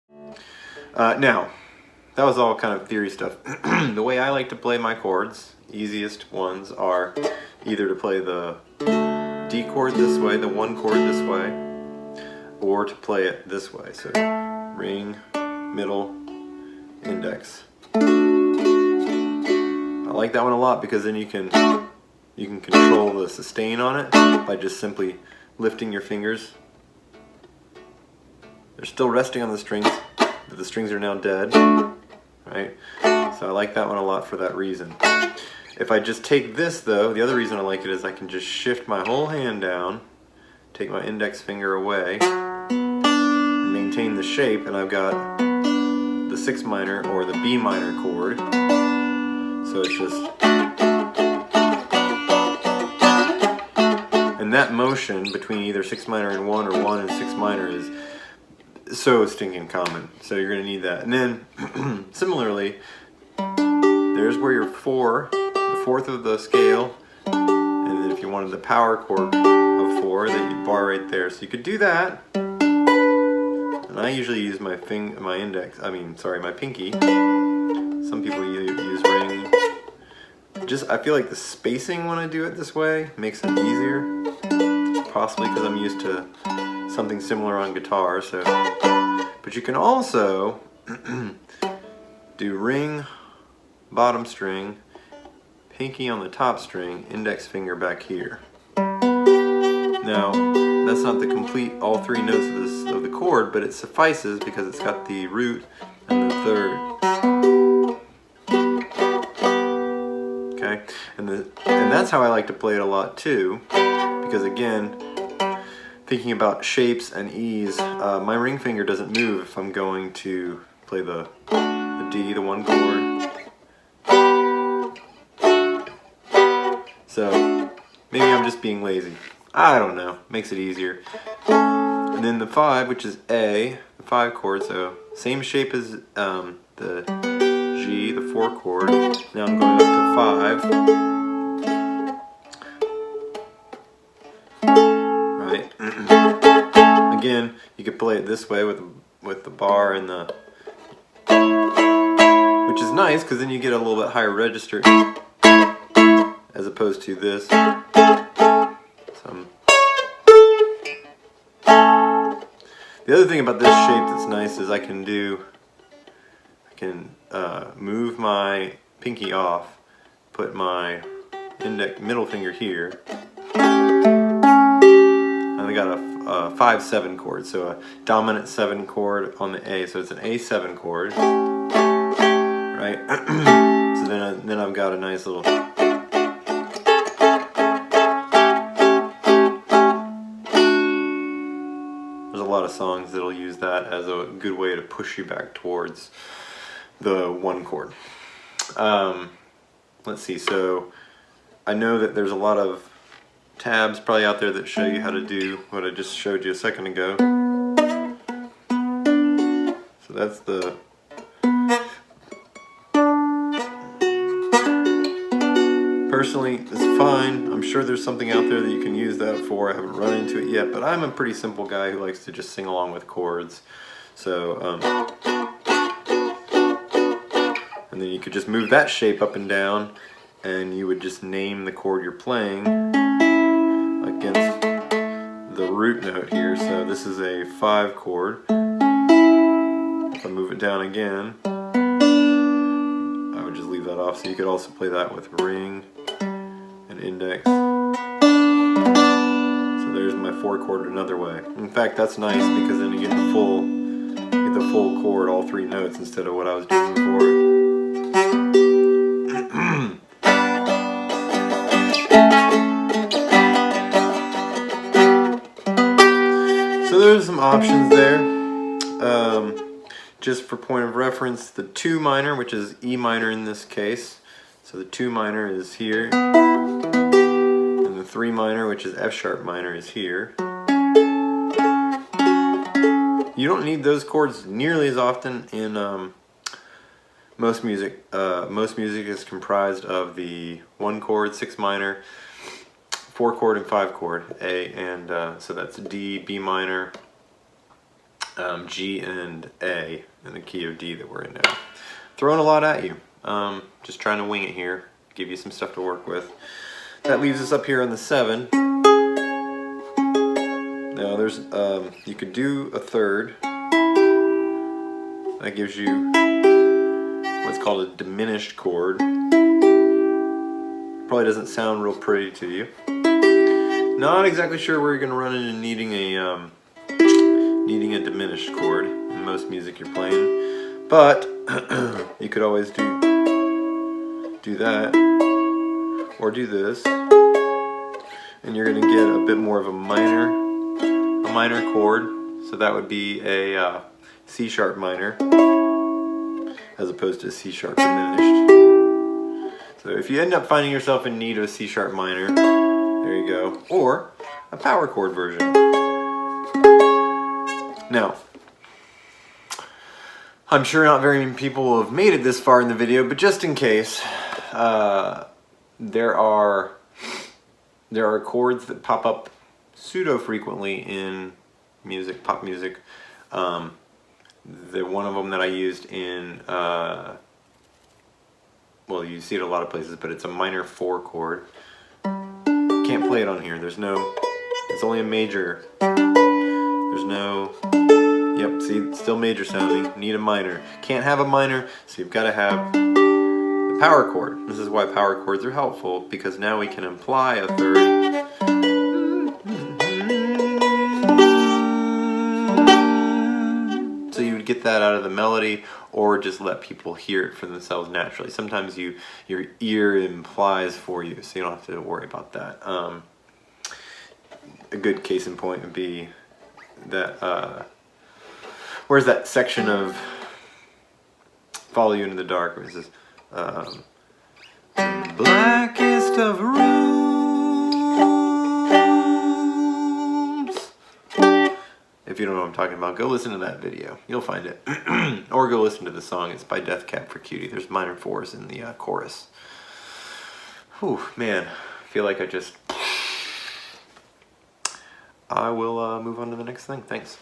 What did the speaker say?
Now, that was all kind of theory stuff. The way I like to play my chords, easiest ones, are either to play the D chord this way, the 1 chord this way, or to play it this way. So ring, middle, index. I like that one a lot because then you can control the sustain on it by just simply lifting your fingers. They're still resting on the strings, but the strings are now dead, right? So I like that one a lot for that reason. If I just take this though, the other reason I like it is I can just shift my whole hand down, take my index finger away, and maintain the shape, and I've got the 6 minor or the B minor chord. So it's just, and that motion between either 6 minor and 1 or 1 and 6 minor is so stinking common. So you're going to need that. And then similarly, there's where your 4, the 4th of the scale, and then if you wanted the power chord of 4, then you'd bar right there. So you could do that. And I usually use my pinky. Some people use ring. I feel like the spacing when I do it this way makes it easier. Possibly because I'm used to something similar on guitar. So, but you can also do ring, bottom string, pinky on the top string, index finger back here. Now, that's not the complete all 3 notes of the chord, but it suffices because it's got the root and the 3rd. Okay, and that's how I like to play it a lot too, because again, thinking about shapes and ease, my ring finger doesn't move if I'm going to play the D, the 1 chord. So maybe I'm just being lazy. I don't know, makes it easier. And then the 5, which is A, the 5 chord, so same shape as the G, the 4 chord. Now I'm going up to 5. Right? Again, you could play it this way with the bar and the, which is nice because then you get a little bit higher register as opposed to this. The other thing about this shape that's nice is I can move my pinky off, put my middle finger here, and I got a 5/7 chord, so a dominant 7 chord on the A, so it's an A7 chord, right? So then I've got a nice little. There's a lot of songs that'll use that as a good way to push you back towards the 1 chord. Let's see, so I know that there's a lot of tabs probably out there that show you how to do what I just showed you a second ago. So that's the personally, it's fine. I'm sure there's something out there that you can use that for. I haven't run into it yet, but I'm a pretty simple guy who likes to just sing along with chords. So, and then you could just move that shape up and down, and you would just name the chord you're playing against the root note here. So this is a 5 chord. If I move it down again, I would just leave that off. So you could also play that with ring and index. So there's my 4 chord another way. In fact, that's nice because then you get the full chord, all 3 notes, instead of what I was doing before. So there's some options there. Just for point of reference, the 2 minor, which is E minor in this case, so the 2 minor is here, and the 3 minor, which is F sharp minor, is here. You don't need those chords nearly as often in most music. Most music is comprised of the 1 chord, 6 minor, 4 chord, and 5 chord, A, and so that's D, B minor, G and A in the key of D that we're in now. Throwing a lot at you. Just trying to wing it here, give you some stuff to work with. That leaves us up here on the 7. Now there's, you could do a third. That gives you what's called a diminished chord. Probably doesn't sound real pretty to you. Not exactly sure where you're going to run into needing a diminished chord in most music you're playing, but you could always do that or do this, and you're going to get a bit more of a minor chord. So that would be a C sharp minor as opposed to a C sharp diminished. So if you end up finding yourself in need of a C sharp minor, there you go, or a power chord version. Now, I'm sure not very many people have made it this far in the video, but just in case, there are chords that pop up pseudo-frequently in music, pop music. One of them that I used in, well, you see it a lot of places, but it's a minor 4 chord. Can't play it on here. It's only a major. There's no, yep, see, it's still major sounding. Need a minor. Can't have a minor, so you've got to have the power chord. This is why power chords are helpful, because now we can imply a third. So you would get that out of the melody, or just let people hear it for themselves naturally. Sometimes your ear implies for you, so you don't have to worry about that. A good case in point would be that, where's that section of Follow You Into the Dark? Where it says, the blackest of rooms. If you don't know what I'm talking about, go listen to that video. You'll find it. Or go listen to the song. It's by Death Cab for Cutie. There's minor 4s in the chorus. Whew, man. I feel like I will move on to the next thing. Thanks.